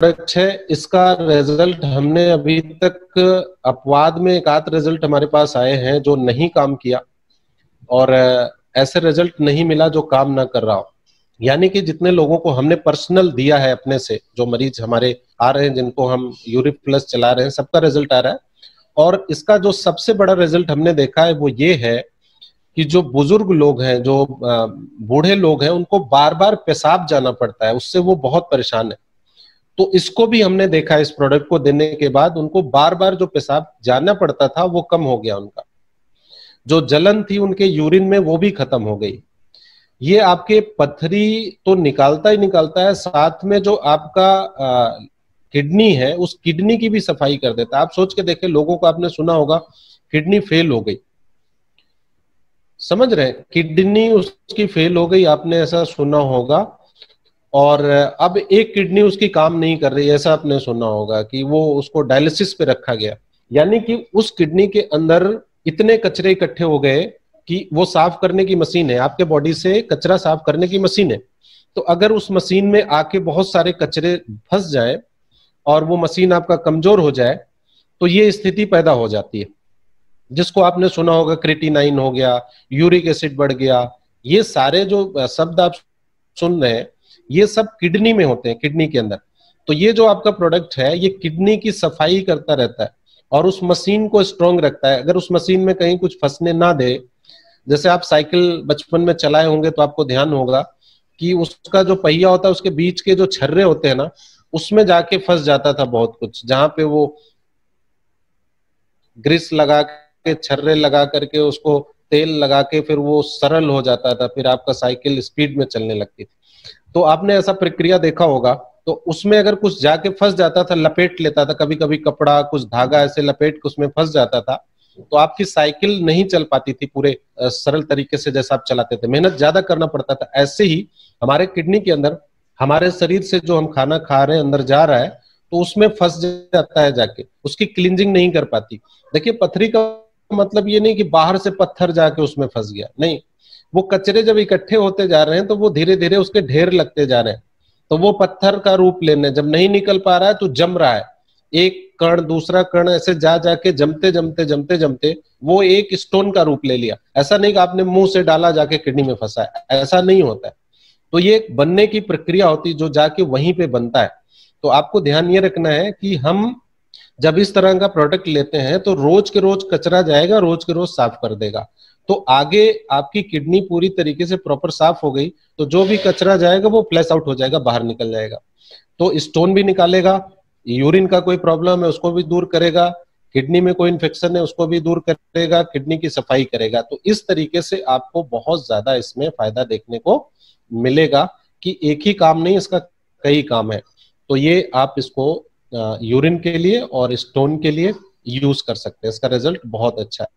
Product है, इसका result हमने अभी तक अपवाद में एक आध रिजल्ट हमारे पास आए हैं जो नहीं काम किया, और ऐसे रिजल्ट नहीं मिला जो काम ना कर रहा हो। यानी कि जितने लोगों को हमने पर्सनल दिया है अपने से, जो मरीज हमारे आ रहे हैं जिनको हम यूरिक प्लस चला रहे हैं, सबका रिजल्ट आ रहा है। और इसका जो सबसे बड़ा रिजल्ट हमने देखा है वो ये है कि जो बुजुर्ग लोग हैं, जो बूढ़े लोग हैं, उनको बार बार पेशाब जाना पड़ता है, उससे वो बहुत परेशान है। तो इसको भी हमने देखा, इस प्रोडक्ट को देने के बाद उनको बार बार जो पेशाब जाना पड़ता था वो कम हो गया, उनका जो जलन थी उनके यूरिन में वो भी खत्म हो गई। ये आपके पथरी तो निकालता ही निकालता है, साथ में जो आपका किडनी है उस किडनी की भी सफाई कर देता है। आप सोच के देखें, लोगों को आपने सुना होगा किडनी फेल हो गई, समझ रहे हैं, किडनी उसकी फेल हो गई, आपने ऐसा सुना होगा। और अब एक किडनी उसकी काम नहीं कर रही, ऐसा आपने सुना होगा कि वो उसको डायलिसिस पे रखा गया। यानी कि उस किडनी के अंदर इतने कचरे इकट्ठे हो गए कि वो साफ करने की मशीन है, आपके बॉडी से कचरा साफ करने की मशीन है। तो अगर उस मशीन में आके बहुत सारे कचरे फंस जाए और वो मशीन आपका कमजोर हो जाए, तो ये स्थिति पैदा हो जाती है, जिसको आपने सुना होगा क्रिएटिनाइन हो गया, यूरिक एसिड बढ़ गया। ये सारे जो शब्द आप सुन रहे हैं ये सब किडनी में होते हैं, किडनी के अंदर। तो ये जो आपका प्रोडक्ट है ये किडनी की सफाई करता रहता है और उस मशीन को स्ट्रांग रखता है। अगर उस मशीन में कहीं कुछ फंसने ना दे, जैसे आप साइकिल बचपन में चलाए होंगे तो आपको ध्यान होगा कि उसका जो पहिया होता है उसके बीच के जो छर्रे होते हैं ना, उसमें जाके फंस जाता था बहुत कुछ, जहां पे वो ग्रीस लगा के, छर्रे लगा करके, उसको तेल लगा के फिर वो सरल हो जाता था, फिर आपका साइकिल स्पीड में चलने लगती थी। तो आपने ऐसा प्रक्रिया देखा होगा। तो उसमें अगर कुछ जाके फंस जाता था, लपेट लेता था, कभी कभी कपड़ा कुछ धागा ऐसे लपेट के उसमें फंस जाता था, तो आपकी साइकिल नहीं चल पाती थी पूरे सरल तरीके से जैसा आप चलाते थे, मेहनत ज्यादा करना पड़ता था। ऐसे ही हमारे किडनी के अंदर, हमारे शरीर से जो हम खाना खा रहे हैं अंदर जा रहा है, तो उसमें फंस जाता है जाके, उसकी क्लींजिंग नहीं कर पाती। देखिए, पथरी का मतलब ये नहीं कि बाहर से पत्थर जाके उसमें फंस गया, नहीं, वो कचरे जब इकट्ठे होते जा रहे हैं तो वो धीरे धीरे उसके ढेर लगते जा रहे हैं, तो वो पत्थर का रूप लेने, जब नहीं निकल पा रहा है तो जम रहा है, एक कण दूसरा कण ऐसे जा जाके जमते जमते जमते जमते वो एक स्टोन का रूप ले लिया। ऐसा नहीं कि आपने मुंह से डाला जाके किडनी में फंसा है, ऐसा नहीं होता है। तो ये बनने की प्रक्रिया होती है जो जाके वहीं पे बनता है। तो आपको ध्यान ये रखना है कि हम जब इस तरह का प्रोडक्ट लेते हैं तो रोज के रोज कचरा जाएगा, रोज के रोज साफ कर देगा। तो आगे आपकी किडनी पूरी तरीके से प्रॉपर साफ हो गई तो जो भी कचरा जाएगा वो फ्लैश आउट हो जाएगा, बाहर निकल जाएगा। तो स्टोन भी निकालेगा, यूरिन का कोई प्रॉब्लम है उसको भी दूर करेगा, किडनी में कोई इन्फेक्शन है उसको भी दूर करेगा, किडनी की सफाई करेगा। तो इस तरीके से आपको बहुत ज्यादा इसमें फायदा देखने को मिलेगा कि एक ही काम नहीं, इसका कई काम है। तो ये आप इसको यूरिन के लिए और स्टोन के लिए यूज कर सकते हैं, इसका रिजल्ट बहुत अच्छा है।